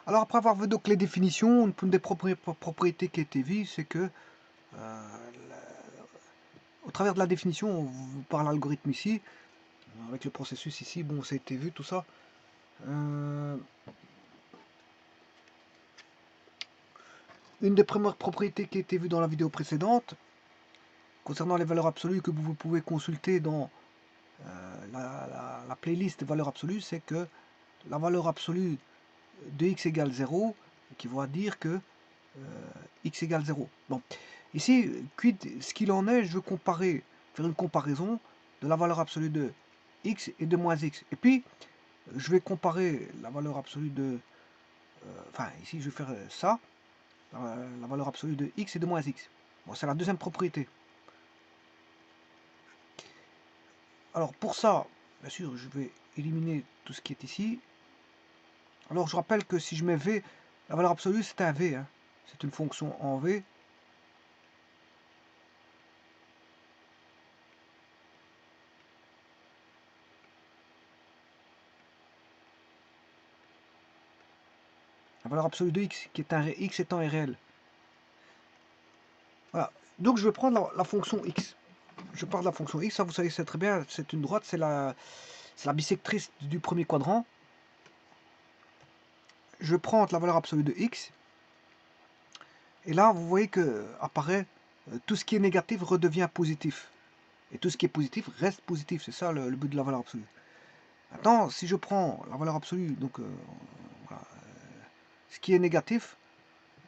Alors après avoir vu donc les définitions, une des propriétés qui a été vue, c'est que au travers de la définition, par l'algorithme ici, avec le processus ici, bon, ça a été vu tout ça. Une des premières propriétés qui a été vue dans la vidéo précédente, concernant les valeurs absolues que vous pouvez consulter dans la playlist des valeurs absolues, c'est que la valeur absolue de x égale 0, qui va dire que x égale 0. Bon, ici, ce qu'il en est, je veux faire une comparaison de la valeur absolue de x et de moins x. Et puis, je vais comparer la valeur absolue de... enfin, ici, je vais faire ça, la valeur absolue de x et de moins x. Bon, c'est la deuxième propriété. Alors, pour ça, bien sûr, je vais éliminer tout ce qui est ici. Alors, je rappelle que si je mets v, la valeur absolue, c'est un v. Hein. C'est une fonction en v. La valeur absolue de x, qui est un x étant réel. Voilà. Donc, je vais prendre la fonction x. Je pars de la fonction x, ça vous savez, c'est très bien, c'est une droite, c'est la bisectrice du premier quadrant. Je prends la valeur absolue de x, et là, vous voyez que apparaît tout ce qui est négatif redevient positif. Et tout ce qui est positif reste positif, c'est ça le but de la valeur absolue. Maintenant, si je prends la valeur absolue, donc voilà, ce qui est négatif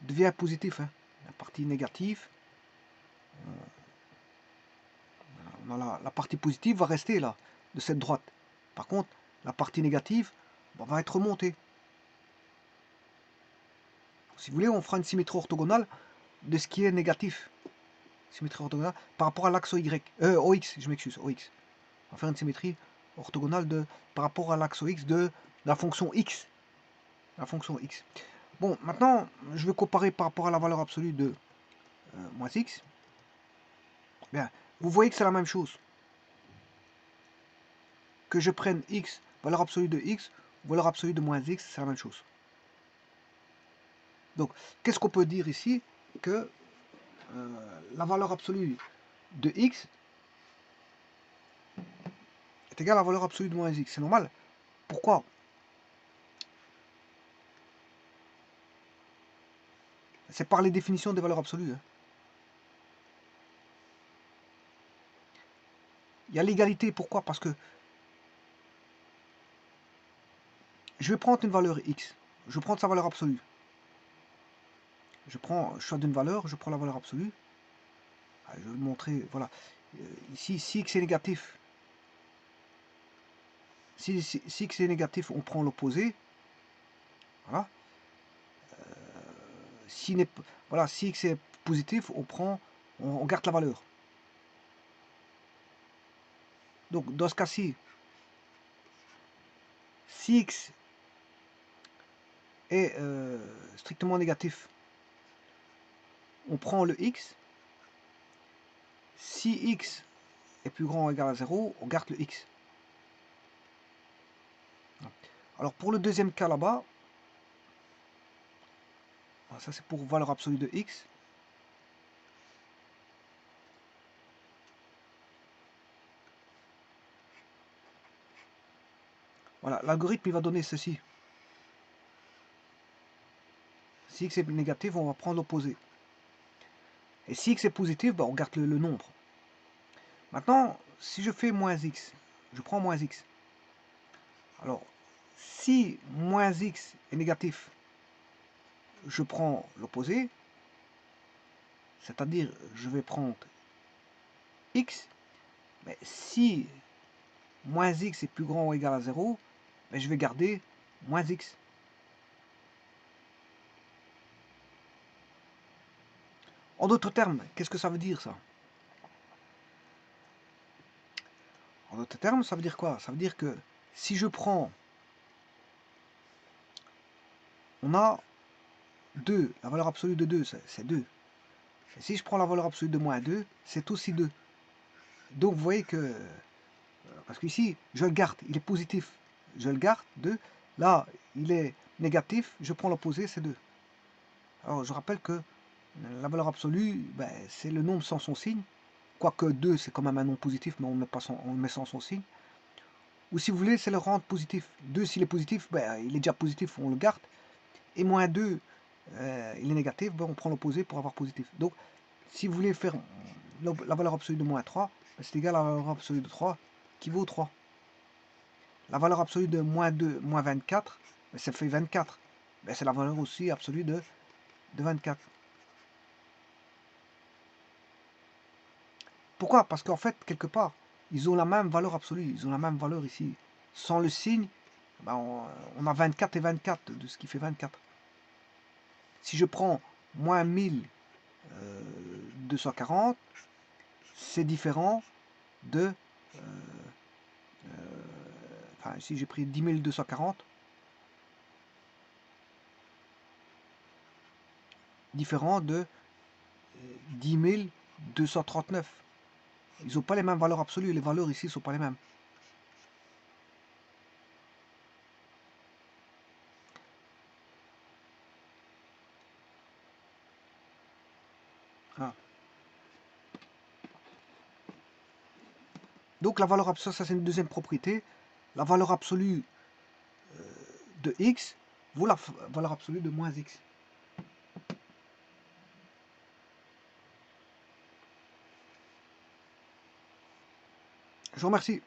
devient positif. Hein. La partie négative, voilà, la partie positive va rester là, de cette droite. Par contre, la partie négative va être remontée. Si vous voulez, on fera une symétrie orthogonale de ce qui est négatif. Symétrie orthogonale par rapport à l'axe OY. OX, je m'excuse, OX. On va faire une symétrie orthogonale par rapport à l'axe OX de la fonction X. La fonction X. Bon, maintenant, je vais comparer par rapport à la valeur absolue de moins X. Bien, vous voyez que c'est la même chose. Que je prenne X, valeur absolue de X, valeur absolue de moins X, c'est la même chose. Donc, qu'est-ce qu'on peut dire ici? Que la valeur absolue de X est égale à la valeur absolue de moins X. C'est normal. Pourquoi? C'est par les définitions des valeurs absolues. Hein. Il y a l'égalité. Pourquoi? Parce que je vais prendre une valeur x. Je vais prendre sa valeur absolue. Je choix d'une valeur, je prends la valeur absolue. Je vais vous montrer, voilà. Ici, si x est négatif, si x est négatif, on prend l'opposé. Voilà. Si x est positif, on garde la valeur. Donc, dans ce cas-ci, si x est strictement négatif, on prend le x. Si x est plus grand ou égal à 0, on garde le x. Alors pour le deuxième cas là-bas, ça c'est pour valeur absolue de x. Voilà, l'algorithme il va donner ceci. Si x est négatif, on va prendre l'opposé. Et si x est positif, on garde le nombre. Maintenant, si je fais moins x, je prends moins x. Alors, si moins x est négatif, je prends l'opposé. C'est-à-dire, je vais prendre x. Mais si moins x est plus grand ou égal à 0, je vais garder moins x. En d'autres termes, qu'est-ce que ça veut dire ça? En d'autres termes, ça veut dire quoi? Ça veut dire que si je prends, on a 2, la valeur absolue de 2, c'est 2. Et si je prends la valeur absolue de moins 2, c'est aussi 2. Donc vous voyez que, parce qu'ici, je le garde, il est positif. Je le garde, 2. Là, il est négatif, je prends l'opposé, c'est 2. Alors je rappelle que la valeur absolue, ben, c'est le nombre sans son signe, quoique 2 c'est quand même un nombre positif, mais on le met sans son signe. Ou si vous voulez, c'est le rendre positif. 2 s'il est positif, ben, il est déjà positif, on le garde. Et moins 2, il est négatif, ben, on prend l'opposé pour avoir positif. Donc si vous voulez faire la valeur absolue de moins 3, ben, c'est égal à la valeur absolue de 3 qui vaut 3. La valeur absolue de moins 2, moins 24, ben, ça fait 24. Ben, c'est la valeur aussi absolue de 24. Pourquoi? Parce qu'en fait, quelque part, ils ont la même valeur absolue, ils ont la même valeur ici. Sans le signe, ben on a 24 et 24, de ce qui fait 24. Si je prends moins 1240, c'est différent de... enfin, ici j'ai pris 10 240, différent de 10 239. Ils n'ont pas les mêmes valeurs absolues, les valeurs ici ne sont pas les mêmes. Ah. Donc la valeur absolue, ça c'est une deuxième propriété. La valeur absolue de x vaut la valeur absolue de moins x. Je vous remercie.